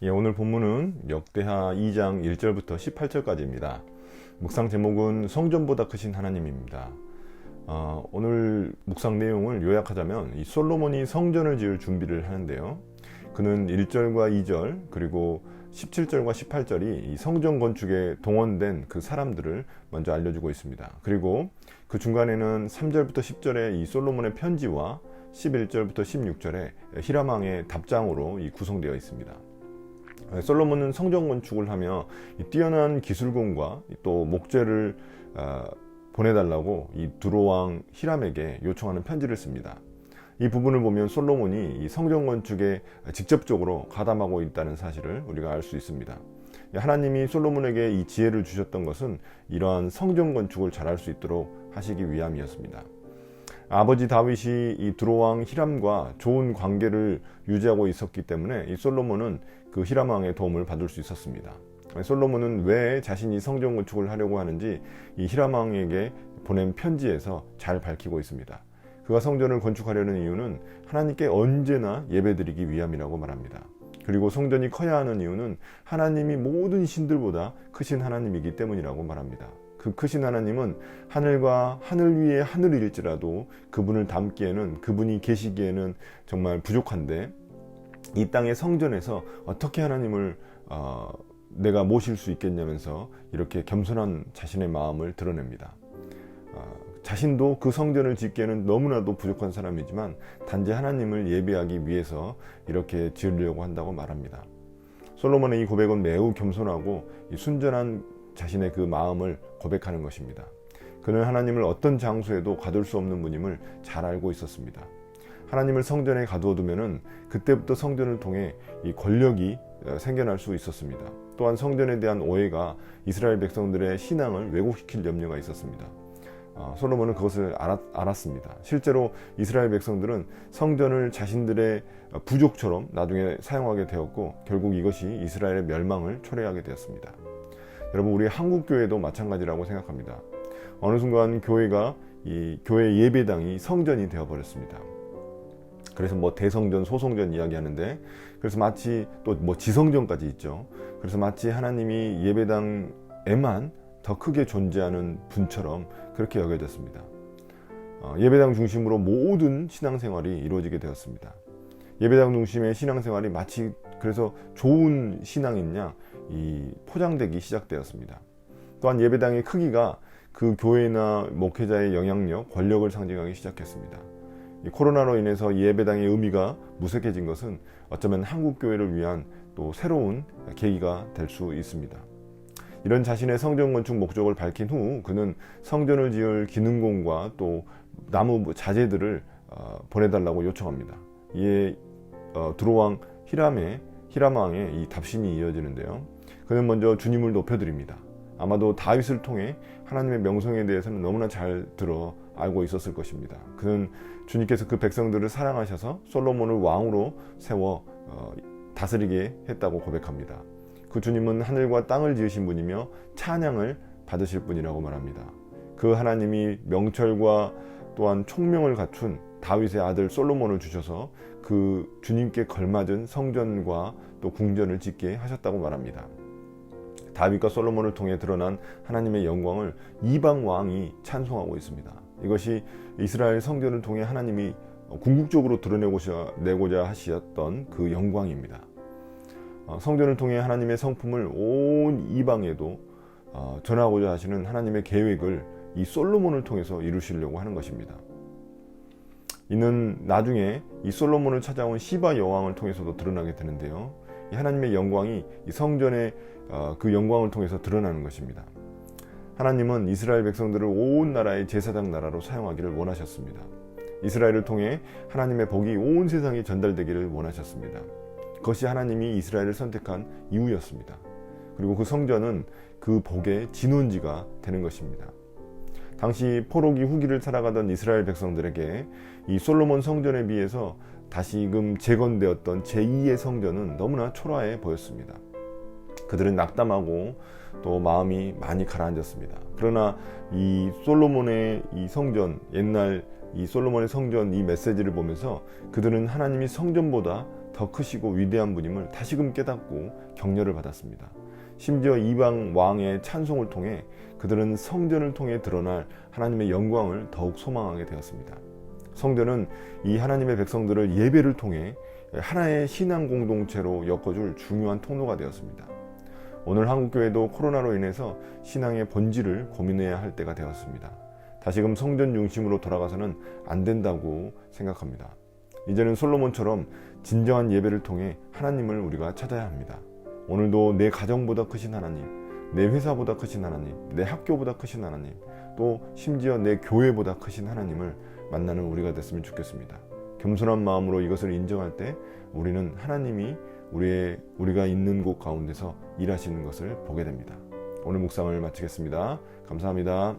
오늘 본문은 역대하 2장 1절부터 18절까지입니다. 묵상 제목은 성전보다 크신 하나님입니다. 오늘 묵상 내용을 요약하자면 이 솔로몬이 성전을 지을 준비를 하는데요. 그는 1절과 2절 그리고 17절과 18절이 이 성전 건축에 동원된 그 사람들을 먼저 알려주고 있습니다. 그리고 그 중간에는 3절부터 10절의 이 솔로몬의 편지와 11절부터 16절의 히람 왕의 답장으로 구성되어 있습니다. 솔로몬은 성전 건축을 하며 뛰어난 기술공과 또 목재를 보내달라고 이 두로왕 히람에게 요청하는 편지를 씁니다. 이 부분을 보면 솔로몬이 이 성전 건축에 직접적으로 가담하고 있다는 사실을 우리가 알 수 있습니다. 하나님이 솔로몬에게 이 지혜를 주셨던 것은 이러한 성전 건축을 잘할 수 있도록 하시기 위함이었습니다. 아버지 다윗이 이 두로왕 히람과 좋은 관계를 유지하고 있었기 때문에 이 솔로몬은 그 히람 왕의 도움을 받을 수 있었습니다. 솔로몬은 왜 자신이 성전 건축을 하려고 하는지 이 히람 왕에게 보낸 편지에서 잘 밝히고 있습니다. 그가 성전을 건축하려는 이유는 하나님께 언제나 예배드리기 위함이라고 말합니다. 그리고 성전이 커야 하는 이유는 하나님이 모든 신들보다 크신 하나님이기 때문이라고 말합니다. 그 크신 하나님은 하늘과 하늘 위에 하늘일지라도 그분을 담기에는, 그분이 계시기에는 정말 부족한데 이 땅의 성전에서 어떻게 하나님을 내가 모실 수 있겠냐면서 이렇게 겸손한 자신의 마음을 드러냅니다. 자신도 그 성전을 짓기에는 너무나도 부족한 사람이지만 단지 하나님을 예배하기 위해서 이렇게 지으려고 한다고 말합니다. 솔로몬의 이 고백은 매우 겸손하고 순전한 자신의 그 마음을 고백하는 것입니다. 그는 하나님을 어떤 장소에도 가둘 수 없는 분임을 잘 알고 있었습니다. 하나님을 성전에 가두어두면은 그때부터 성전을 통해 이 권력이 생겨날 수 있었습니다. 또한 성전에 대한 오해가 이스라엘 백성들의 신앙을 왜곡시킬 염려가 있었습니다. 솔로몬은 그것을 알았습니다. 실제로 이스라엘 백성들은 성전을 자신들의 부족처럼 나중에 사용하게 되었고 결국 이것이 이스라엘의 멸망을 초래하게 되었습니다. 여러분, 우리 한국 교회도 마찬가지라고 생각합니다. 어느 순간 교회가 이 교회 예배당이 성전이 되어버렸습니다. 그래서 대성전, 소성전 이야기하는데, 그래서 마치 또 지성전까지 있죠. 그래서 마치 하나님이 예배당에만 더 크게 존재하는 분처럼 그렇게 여겨졌습니다. 예배당 중심으로 모든 신앙생활이 이루어지게 되었습니다. 예배당 중심의 신앙생활이 마치 그래서 좋은 신앙이냐 이 포장되기 시작되었습니다. 또한 예배당의 크기가 그 교회나 목회자의 영향력, 권력을 상징하기 시작했습니다. 이 코로나로 인해서 예배당의 의미가 무색해진 것은 어쩌면 한국 교회를 위한 또 새로운 계기가 될 수 있습니다. 이런 자신의 성전 건축 목적을 밝힌 후 그는 성전을 지을 기능공과 또 나무 자재들을 보내달라고 요청합니다. 이에 두로왕 히람 왕의 이 답신이 이어지는데요. 그는 먼저 주님을 높여드립니다. 아마도 다윗을 통해 하나님의 명성에 대해서는 너무나 잘 알고 있었을 것입니다. 그는 주님께서 그 백성들을 사랑하셔서 솔로몬을 왕으로 세워 다스리게 했다고 고백합니다. 그 주님은 하늘과 땅을 지으신 분이며 찬양을 받으실 분이라고 말합니다. 그 하나님이 명철과 또한 총명을 갖춘 다윗의 아들 솔로몬을 주셔서 그 주님께 걸맞은 성전과 또 궁전을 짓게 하셨다고 말합니다. 다윗과 솔로몬을 통해 드러난 하나님의 영광을 이방 왕이 찬송하고 있습니다. 이것이 이스라엘 성전을 통해 하나님이 궁극적으로 드러내고자 하셨던 그 영광입니다. 성전을 통해 하나님의 성품을 온 이방에도 전하고자 하시는 하나님의 계획을 이 솔로몬을 통해서 이루시려고 하는 것입니다. 이는 나중에 이 솔로몬을 찾아온 시바 여왕을 통해서도 드러나게 되는데요. 이 하나님의 영광이 이 성전의 그 영광을 통해서 드러나는 것입니다. 하나님은 이스라엘 백성들을 온 나라의 제사장 나라로 사용하기를 원하셨습니다. 이스라엘을 통해 하나님의 복이 온 세상에 전달되기를 원하셨습니다. 그것이 하나님이 이스라엘을 선택한 이유였습니다. 그리고 그 성전은 그 복의 진원지가 되는 것입니다. 당시 포로기 후기를 살아가던 이스라엘 백성들에게 이 솔로몬 성전에 비해서 다시금 재건되었던 제2의 성전은 너무나 초라해 보였습니다. 그들은 낙담하고 또 마음이 많이 가라앉았습니다. 그러나 이 솔로몬의 이 성전, 옛날 이 솔로몬의 성전 이 메시지를 보면서 그들은 하나님이 성전보다 더 크시고 위대한 분임을 다시금 깨닫고 격려를 받았습니다. 심지어 이방 왕의 찬송을 통해 그들은 성전을 통해 드러날 하나님의 영광을 더욱 소망하게 되었습니다. 성전은 이 하나님의 백성들을 예배를 통해 하나의 신앙 공동체로 엮어줄 중요한 통로가 되었습니다. 오늘 한국교회도 코로나로 인해서 신앙의 본질을 고민해야 할 때가 되었습니다. 다시금 성전 중심으로 돌아가서는 안 된다고 생각합니다. 이제는 솔로몬처럼 진정한 예배를 통해 하나님을 우리가 찾아야 합니다. 오늘도 내 가정보다 크신 하나님, 내 회사보다 크신 하나님, 내 학교보다 크신 하나님, 또 심지어 내 교회보다 크신 하나님을 만나는 우리가 됐으면 좋겠습니다. 겸손한 마음으로 이것을 인정할 때 우리는 하나님이 우리가 있는 곳 가운데서 일하시는 것을 보게 됩니다. 오늘 묵상을 마치겠습니다. 감사합니다.